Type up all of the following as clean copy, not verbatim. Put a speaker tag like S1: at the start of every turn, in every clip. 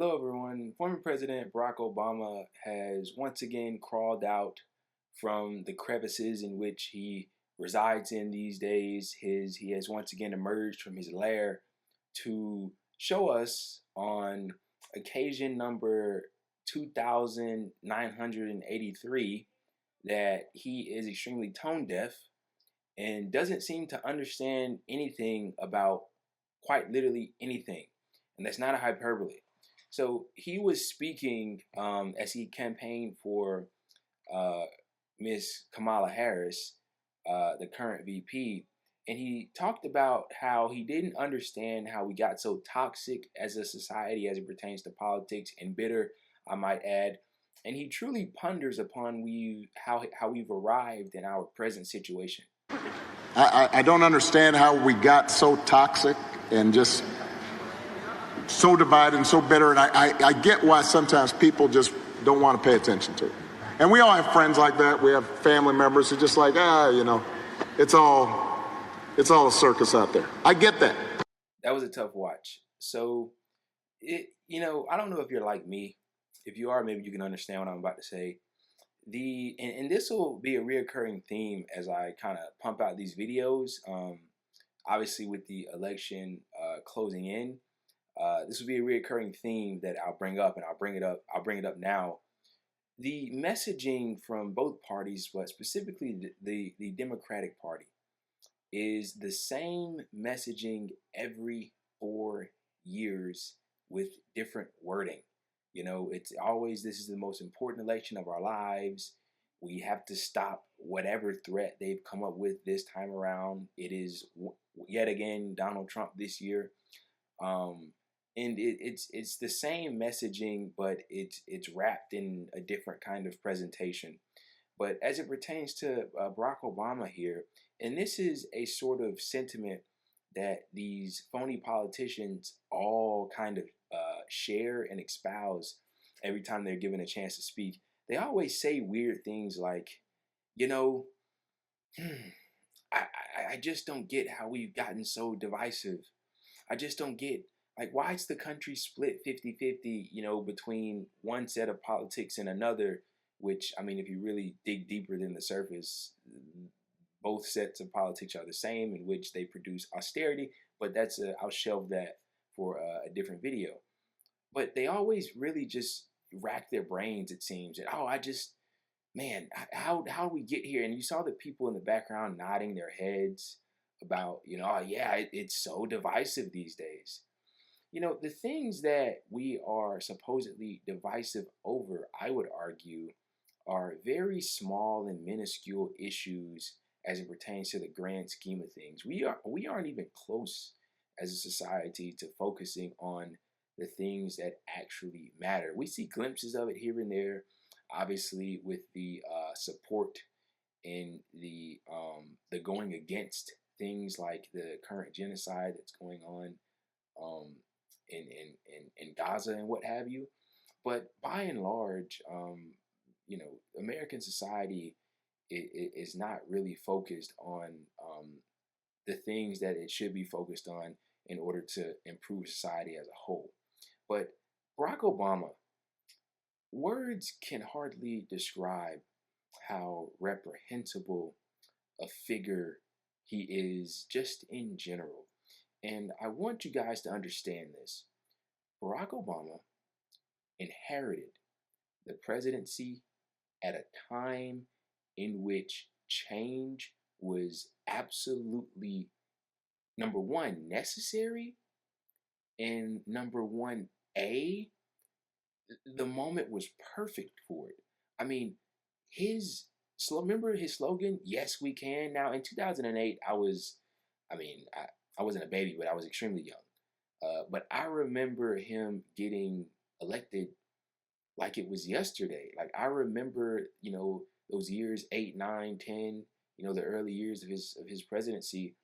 S1: Hello, everyone. Former President Barack Obama has once again crawled out from the crevices in which he resides in these days. He has once again emerged from his lair to show us on occasion number 2983 that he is extremely tone deaf and doesn't seem to understand anything about quite literally anything. And that's not a hyperbole. So he was speaking as he campaigned for uh, Miss Kamala Harris, the current VP, and he talked about how he didn't understand how we got so toxic as a society as it pertains to politics and bitter, I might add. And he truly ponders upon how we've arrived in our present situation.
S2: I don't understand how we got so toxic and just so divided and so bitter. And I get why sometimes people just don't want to pay attention to it. And we all have friends like that. We have family members who just like, it's all a circus out there. I get that.
S1: That was a tough watch. So, I don't know if you're like me. If you are, maybe you can understand what I'm about to say. And this will be a reoccurring theme as I kind of pump out these videos. Obviously, with the election closing in, this will be a reoccurring theme that I'll bring up, and I'll bring it up now. The messaging from both parties, but specifically the Democratic Party, is the same messaging every 4 years with different wording. It's always, this is the most important election of our lives. We have to stop whatever threat they've come up with this time around. It is yet again Donald Trump this year. And it's the same messaging, but it's wrapped in a different kind of presentation. But as it pertains to Barack Obama here, and this is a sort of sentiment that these phony politicians all kind of share and espouse every time they're given a chance to speak. They always say weird things like, I just don't get how we've gotten so divisive. I just don't get, like, why is the country split 50-50, between one set of politics and another, which, I mean, if you really dig deeper than the surface, both sets of politics are the same, in which they produce austerity, but I'll shelve that for a different video. But they always really just rack their brains, it seems, and how do we get here? And you saw the people in the background nodding their heads about, it's so divisive these days. The things that we are supposedly divisive over, I would argue, are very small and minuscule issues as it pertains to the grand scheme of things. We aren't even close as a society to focusing on the things that actually matter. We see glimpses of it here and there, obviously with the support and the going against things like the current genocide that's going on in Gaza and what have you. But by and large, American society is not really focused on the things that it should be focused on in order to improve society as a whole. But Barack Obama, words can hardly describe how reprehensible a figure he is just in general. And I want you guys to understand this. Barack Obama inherited the presidency at a time in which change was absolutely, number one, necessary, and number one, the moment was perfect for it. I mean, remember his slogan, "Yes, we can." Now, in 2008, I wasn't a baby, but I was extremely young. But I remember him getting elected like it was yesterday. Like, I remember, those years 8, 9, 10, the early years of his presidency.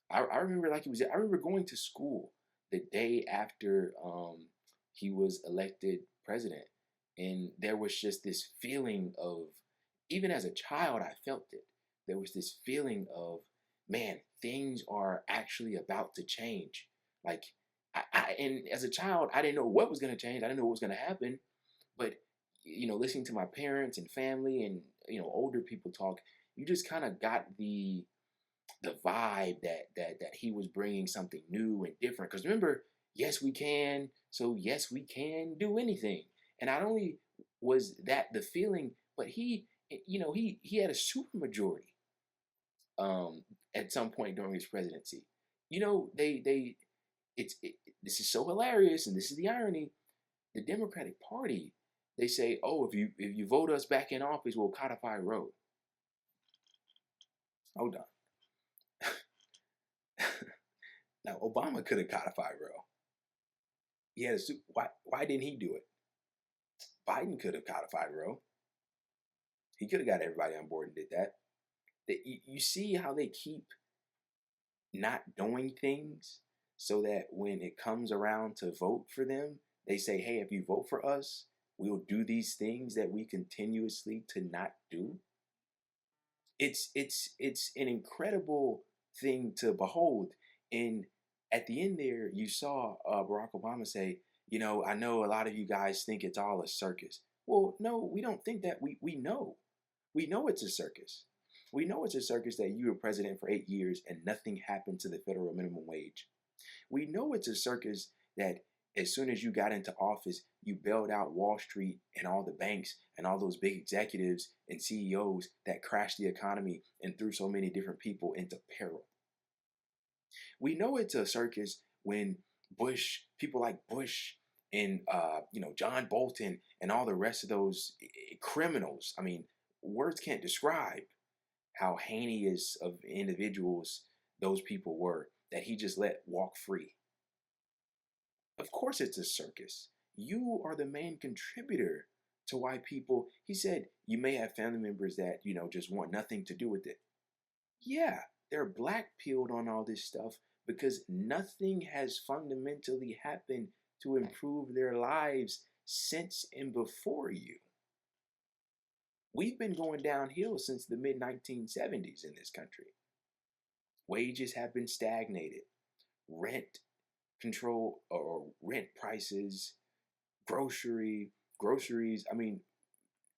S1: I remember like it was. I remember going to school the day after he was elected president, and there was just this feeling of, even as a child, I felt it. There was this feeling of, man, things are actually about to change. Like, And as a child, I didn't know what was going to change. I didn't know what was going to happen. But listening to my parents and family and older people talk, you just kind of got the vibe that he was bringing something new and different. Because remember, yes, we can. So yes, we can do anything. And not only was that the feeling, but he had a super majority um, at some point during his presidency. They this is so hilarious, and this is the irony. The Democratic Party, they say, oh, if you vote us back in office, we'll codify Roe. Hold on. Now Obama could have codified Roe. He had a why didn't he do it? Biden could have codified Roe. He could have got everybody on board and did that. You see how they keep not doing things so that when it comes around to vote for them, they say, hey, if you vote for us, we'll do these things that we continuously to not do. It's an incredible thing to behold. And at the end there, you saw Barack Obama say, I know a lot of you guys think it's all a circus. Well, no, we don't think that. We know it's a circus. We know it's a circus that you were president for 8 years and nothing happened to the federal minimum wage. We know it's a circus that as soon as you got into office, you bailed out Wall Street and all the banks and all those big executives and CEOs that crashed the economy and threw so many different people into peril. We know it's a circus when people like Bush and John Bolton and all the rest of those criminals. I mean, words can't describe how heinous of individuals those people were that he just let walk free. Of course, it's a circus. You are the main contributor to why people, he said, you may have family members that, just want nothing to do with it. Yeah, they're black pilled on all this stuff because nothing has fundamentally happened to improve their lives since and before you. We've been going downhill since the mid 1970s in this country. Wages have been stagnated. Rent control or rent prices, groceries,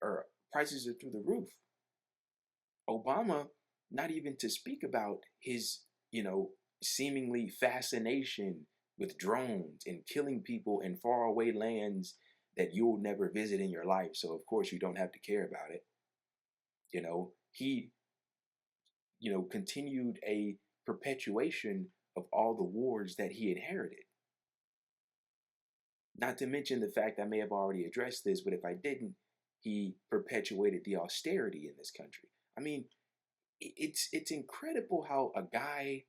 S1: or prices are through the roof. Obama, not even to speak about his, seemingly fascination with drones and killing people in faraway lands that you'll never visit in your life. So of course you don't have to care about it. He, continued a perpetuation of all the wars that he inherited. Not to mention the fact I may have already addressed this, but if I didn't, he perpetuated the austerity in this country. I mean, it's incredible how a guy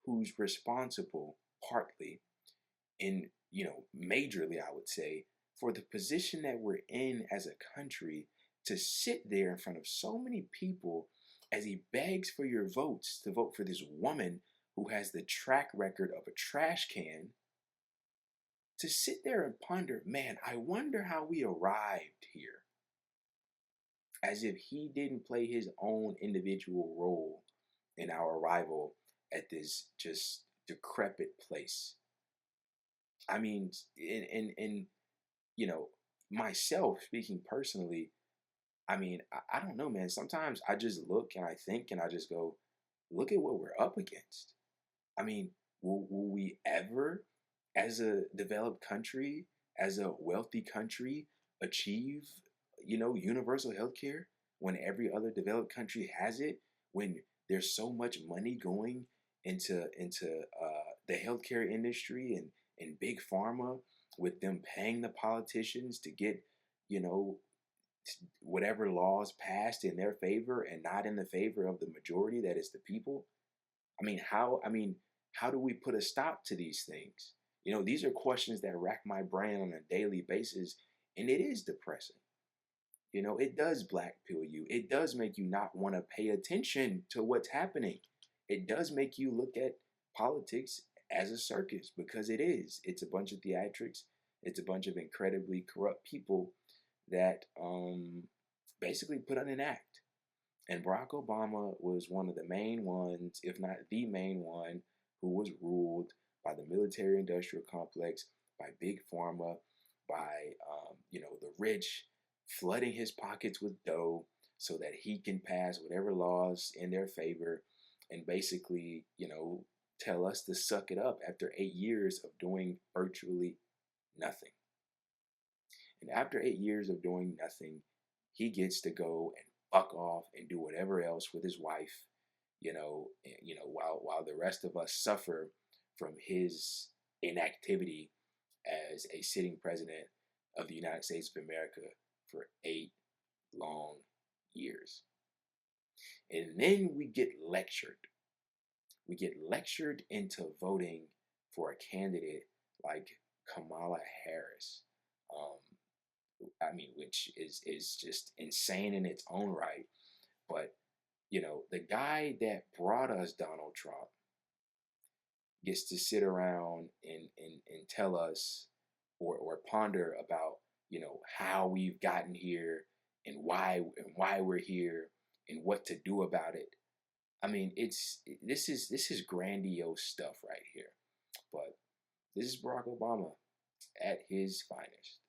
S1: who's responsible partly and majorly, I would say, for the position that we're in as a country to sit there in front of so many people as he begs for your votes to vote for this woman who has the track record of a trash can, to sit there and ponder, man, I wonder how we arrived here. As if he didn't play his own individual role in our arrival at this just decrepit place. I mean, in myself speaking personally, I mean, I don't know, man. Sometimes I just look and I think and I just go, look at what we're up against. I mean, will we ever, as a developed country, as a wealthy country, achieve, universal health care when every other developed country has it? When there's so much money going into the healthcare industry and big pharma, with them paying the politicians to get, you know, whatever laws passed in their favor and not in the favor of the majority that is the people. How do we put a stop to these things? These are questions that rack my brain on a daily basis, and it is depressing. It does black pill you. It does make you not want to pay attention to what's happening. It does make you look at politics as a circus, because it is. It's a bunch of theatrics. It's a bunch of incredibly corrupt people that basically put on an act. And Barack Obama was one of the main ones, if not the main one, who was ruled by the military-industrial complex, by big pharma, by the rich flooding his pockets with dough so that he can pass whatever laws in their favor, and basically, tell us to suck it up after 8 years of doing virtually nothing. And after 8 years of doing nothing, he gets to go and fuck off and do whatever else with his wife, while the rest of us suffer from his inactivity as a sitting president of the United States of America for 8 long years. And then we get lectured. We get lectured into voting for a candidate like Kamala Harris. Which is just insane in its own right. But the guy that brought us Donald Trump gets to sit around and tell us or ponder about how we've gotten here and why we're here and what to do about it. This is grandiose stuff right here. But this is Barack Obama at his finest.